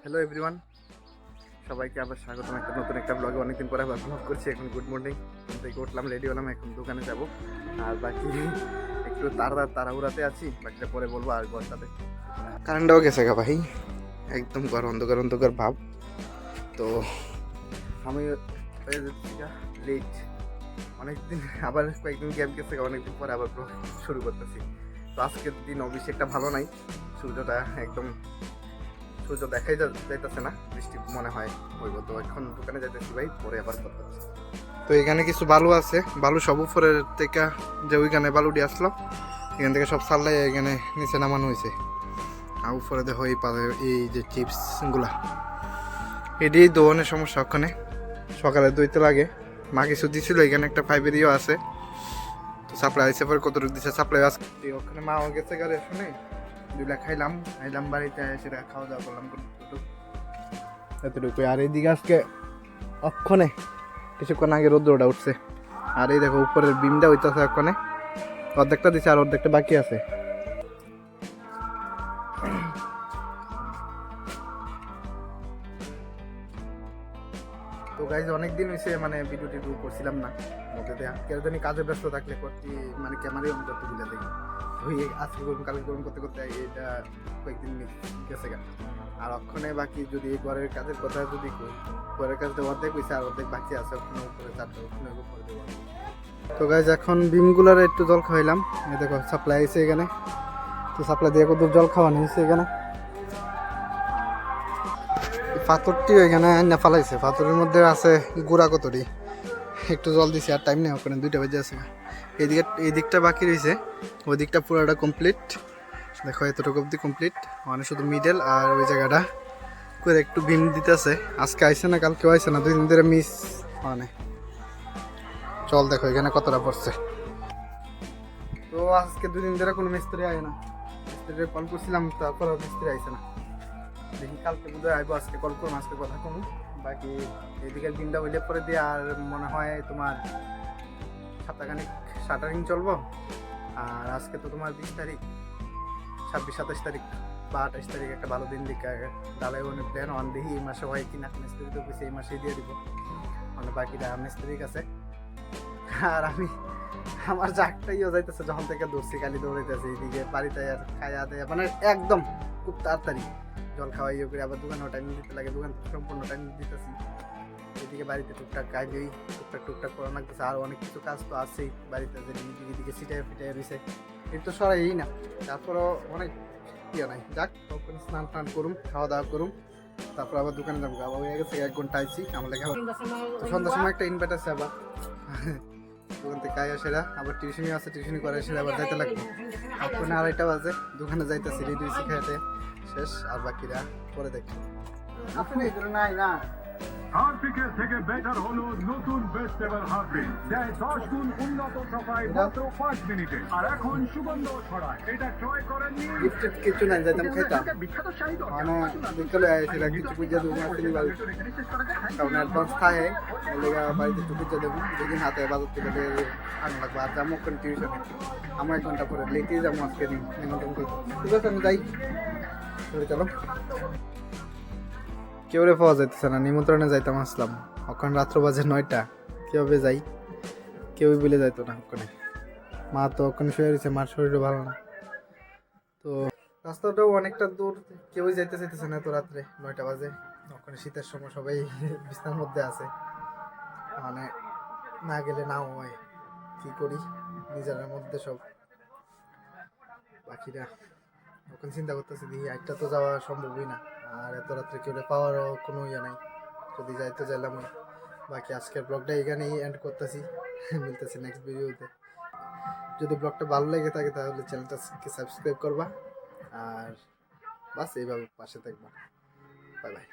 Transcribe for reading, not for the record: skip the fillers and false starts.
Hello everyone, সবাইকে আবার স্বাগতম একটা নতুন একটা ব্লগে। অনেকদিন পরে আবার ব্লগ করছি। এখন গুড মর্নিং থেকে উঠলাম, রেডি হলাম, এখন দোকানে যাব। আর বাকি একটু তাড়াহুড়াতে আছি, বাকিটা পরে বলবো। আর ঘরটাতে কারেন্টটাও গেছে গা ভাই, একদম ঘর অন্ধকার অন্ধকার ভাব। তো আমি হয়ে যাচ্ছি লেট অনেকদিন, আবার কয়েকদিন গ্যাপ গেছে, অনেকদিন পরে আবার ব্লগ শুরু করতেছি। তো আজকের দিন অবশ্যই একটা ভালো নাই, সূর্যটা একদম সূর্য দেখাই যাইতেছে না, বৃষ্টি মনে হয় হইব। তো এখন দোকানে যাইতেছি ভাই, পরে আবার কথা হচ্ছে। তো এখানে কিছু বালু আছে, বালু সব উপরের থেকে যে ওইখানে বালু দিয়ে আসলো, এখান থেকে সব সারলাই এখানে নিচে নামানো হয়েছে। আর উপরে দেখো এই যে চিপস গুলা, এটি দোকানের সমস্যা। ওখানে সকালে দইতে লাগে, মা কিছু দিছিল, এখানে একটা পাইপের ইয়ে আছে। তো সাপ্লাই আছে, পরে কতটুকু দিচ্ছে সাপ্লাই আছে। ওখানে মাও গেছে গাড়ি, শুনে দুইটা খাইলাম বাড়িতে, সেটা খাওয়া দাওয়া করলাম এতটুকু। আর এইদিকে আজকে অক্ষণে কিছুক্ষণ আগে রৌদ্রটা উঠছে, আর এই দেখো উপরের বিমটা হইতেছে অক্ষণে, অর্ধেকটা দিচ্ছে আর অর্ধেকটা বাকি আছে। তো গাইজ অনেকদিন হয়েছে মানে ভিডিও টিডিও করছিলাম না, মধ্যে দেয়া কেউ জানি কাজে ব্যস্ত থাকলে করতে মানে ক্যামেরাই অন করতে ভুলে দেখি। ওই আজকে করুন কালকে করুন করতে করতে এটা কয়েকদিন গেছে গা। আর অক্ষণে বাকি যদি ঘরের কাজের কথা যদি কই, ঘরের কাজটা অর্ধেক হয়েছে আর অর্ধেক বাকি আছে, ওখানে উপরে চারটা ওখানে উপরে দেবো। তো গাইজ এখন বিমগুলার একটু জল খাওয়াইলাম, এই দেখো সাপ্লাই আছে এখানে। তো সাপ্লাই দিয়ে কত জল খাওয়ানো হয়েছে এখানে। পাথরটি এখানে না ফালাইছে, পাথরের মধ্যে আছে গুড়া কতরি, একটু জল দিছে আর টাইম নেই, ওখানে 2টা বেজে আছে। এই দিকটা বাকি রয়েছে, ওই দিকটা পুরোটা কমপ্লিট। দেখো এতটুকু অব্দি কমপ্লিট, মানে শুধু মিডল আর ওই জায়গাটা করে একটু বিম দিতেছে। আজকে আইসে না, কালকেও আইসে না, 2 দিন ধরে মিস মানে চল। দেখো এখানে কতটা পড়ছে। তো আজকে 2 দিন ধরে কোনো মিস্ত্রি আয় না, মিস্ত্রি কল করছিলাম, তারপর মিস্ত্রি আইসে না। দেখি কালকে বোধহয় আইবো, আজকে কল করুন, আজকে কথা কম। বাকি এদিকের দিনটা হইলে পরে দিয়ে আর মনে হয় তোমার সপ্তাহখানিক শাটারিং চলবো। আর আজকে তো তোমার 20 তারিখ, 26-27 তারিখ বা 28 তারিখ একটা ভালো দিন দিকে ডালাই অনেক প্ল্যান অন দেখি এই মাসে হয় কিনা। মিস্ত্রি তো বেশি এই মাসেই দিয়ে দিব, মানে বাকিটা মিস্ত্রির কাছে। আর আমার জাগটাইও যাইতেছে, যখন থেকে দৌড়ছি খালি দৌড়াইতেছে এইদিকে বাড়িতে আর খাইয়া দেয়, মানে একদম খুব তাড়াতাড়ি জল খাওয়াই করে আবার দোকানেও টাইম দিতে লাগে, দোকান সম্পূর্ণ টাইম দিতেছি। এদিকে বাড়িতে টুকটাক কাজেই টুকটাক করা লাগতেছে, আর অনেক কিছু কাজ তো আছেই বাড়িতে, যে এদিকে সিটাই ফিটাই রয়েছে, এর তো সরাই না। তারপরও অনেক ইয়ে নাই, যাক তখন স্নান টান করুম, খাওয়া দাওয়া করুম, তারপর আবার দোকানে যাবো। আবার হয়ে গেছে 1 ঘন্টা আইছি আমার লেগে। তো সন্ধ্যার সময় একটা ইনভার্টার আছে আবার দোকান থেকে আয়া সেরা, আবার টিউশনি আছে, টিউশনি করে সেরা আবার যাইতে লাগবে। এখন 2:30 বাজে, দোকানে যাইতেছি, রেডি হয়েছি, খাইতে শেষ। আর বাকিরা পরে দেখি। আপনি নাই না হারপিকের থেকে বেটার হলো নতুন বেস্ট এভার হারপিক, দেয় 10 গুণ উন্নত সাফাই মাত্র 5 মিনিটে। আর এখন সুগন্ধ ছড়ায়, এটা ট্রাই করেননি? গিফটেড কিছু নাই, যাইতাম খাইতাম মানে বিকেলে সেটা কিছু পুজো দেবো আসলে বাড়ি, কারণ অ্যাডভান্স থাকে লেগে বাড়িতে একটু পুজো দেবো, যেদিন হাতে বাজার থেকে আনা লাগবে। আর যাবো ওখানে টিউশনে, আমার 1 ঘন্টা পরে লেটেই যাবো আজকে নিমন্ত্রণ করতে। ঠিক আছে আমি যাই, চলো। কেউ রে পাওয়া যাইতেছে না, নিমন্ত্রণে যাইতাম আসলাম, ওখানে রাত্র বাজে 9টা, কীভাবে যাই, কেউই বলে যাইতো না ওখানে। মা তো ওখানে শুয়ে রয়েছে, মার শরীরও ভালো না। তো রাস্তাটাও অনেকটা দূর, কেউই যাইতে চাইতেছে না তো রাত্রে 9টা বাজে। ওখানে শীতের সময় সবাই বিছনার মধ্যে আছে, মানে না গেলে নাও হয়, কি করি নিজের মধ্যে সব। বাকিরা ওখানে চিন্তা করতেছি, দেখি একটা তো যাওয়া সম্ভবই না, আর এত রাত্রে কেউ পাওয়ারও কোনো ইয়ে নাই, যদি যাইতে চাইলাম। বাকি আজকের ব্লগটা এখানেই এন্ড করতেছি, মিলতেছি নেক্সট ভিডিওতে। যদি ব্লগটা ভালো লেগে থাকে তাহলে চ্যানেলটাকে সাবস্ক্রাইব করবা, আর বাস এইভাবে পাশে থাকবা। Bye bye.